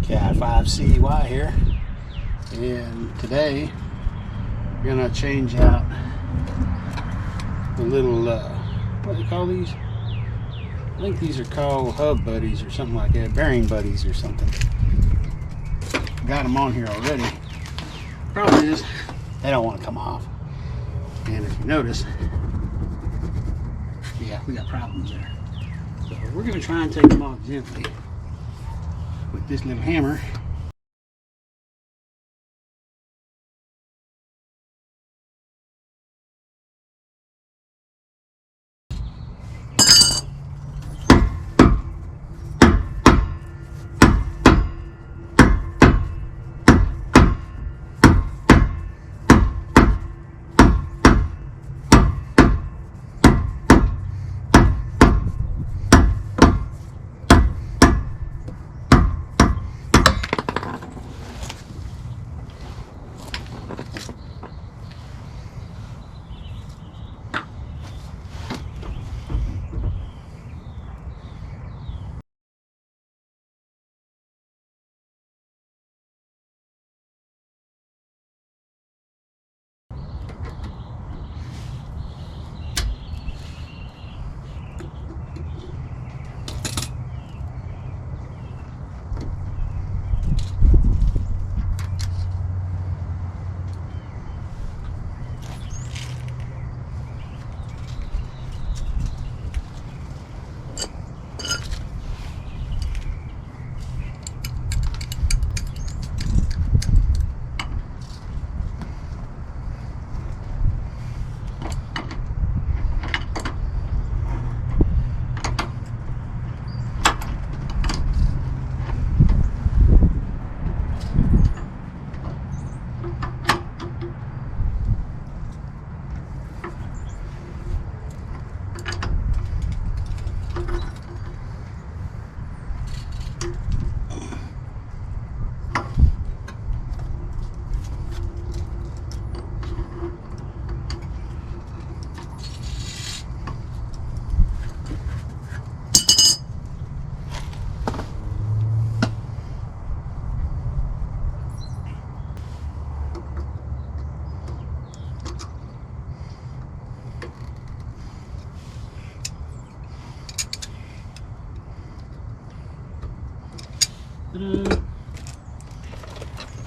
Cat 5CY here, and today we're gonna change out the little what do they call these? I think these are called hub buddies or something like that, bearing buddies or something. Got them on here already. Problem is they don't want to come off, and if you notice, yeah, we got problems there. So we're gonna try and take them off gently with this little hammer.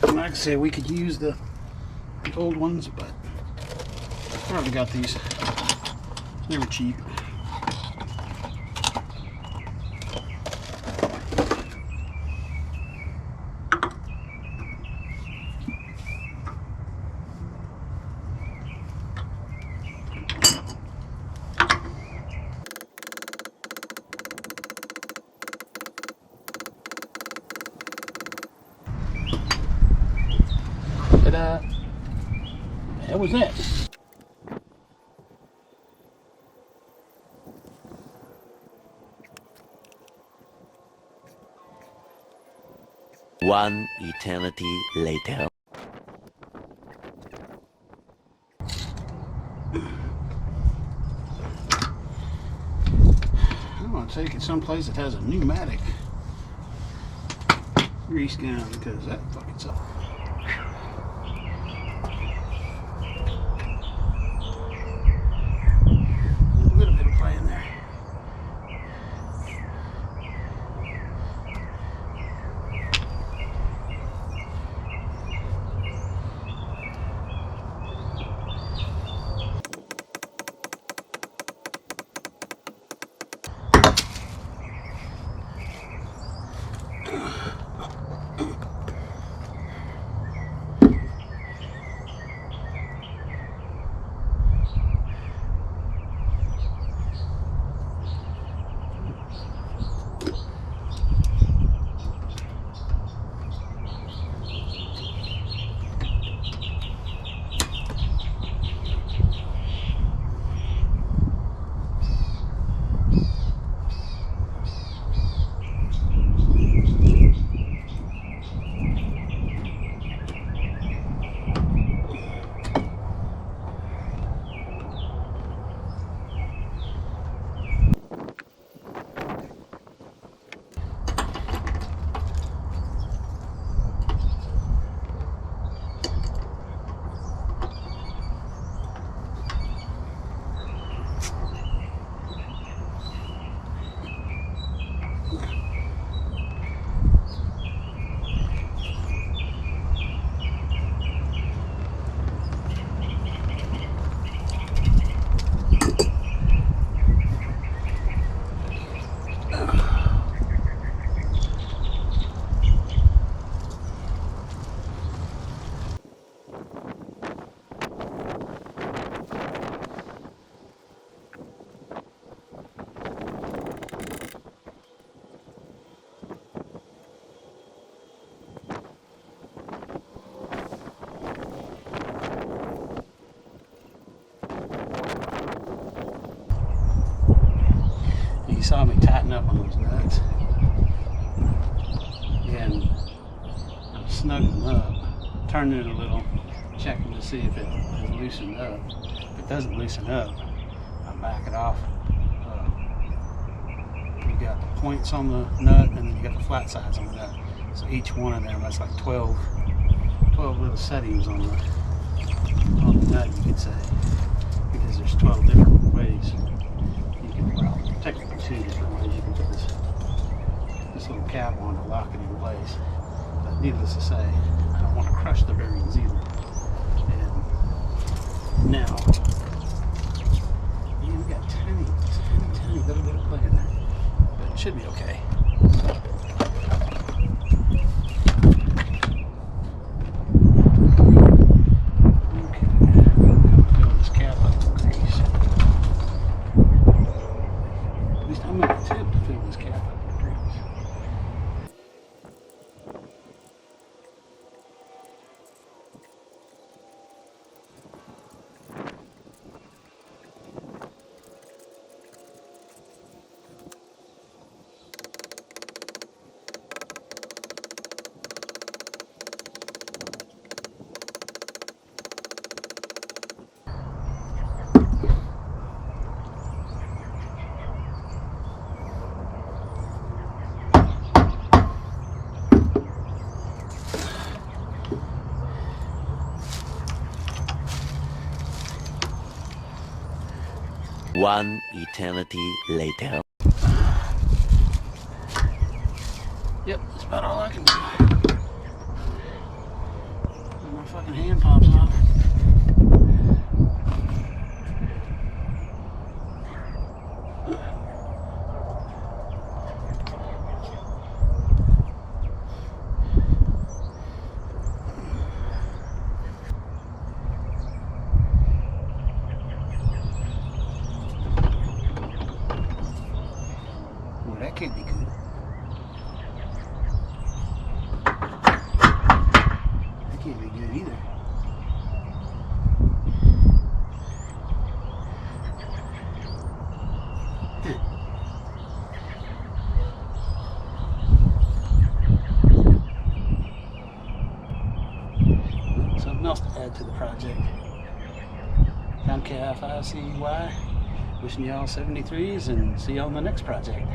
Like I said, we could use the old ones, but probably got these. They were cheap. Ta-da! That was it. One eternity later. I'm gonna take it someplace that has a pneumatic grease gun because that fucking sucks. you saw me tighten up on those nuts, and I'm snugging them up, turning it a little, checking to see if it is loosened up. If it doesn't loosen up, I back it off. You got the points on the nut, and then you got the flat sides on the nut. So each one of them, that's like 12 little settings on the nut, you could say, because there's 12 different ways. You can, well, technically 2 different ways. You can put this little cap on to lock it in place. But needless to say, I don't want to crush the bearings either. And now, we got tiny little bit of play in there, but it should be okay. One eternity later. Yep, that's about all I can do. And my fucking hand pops off. Well, that can't be good. That can't be good either. Something else to add to the project. I'm KI5CY. Wishing y'all 73s and see y'all on the next project.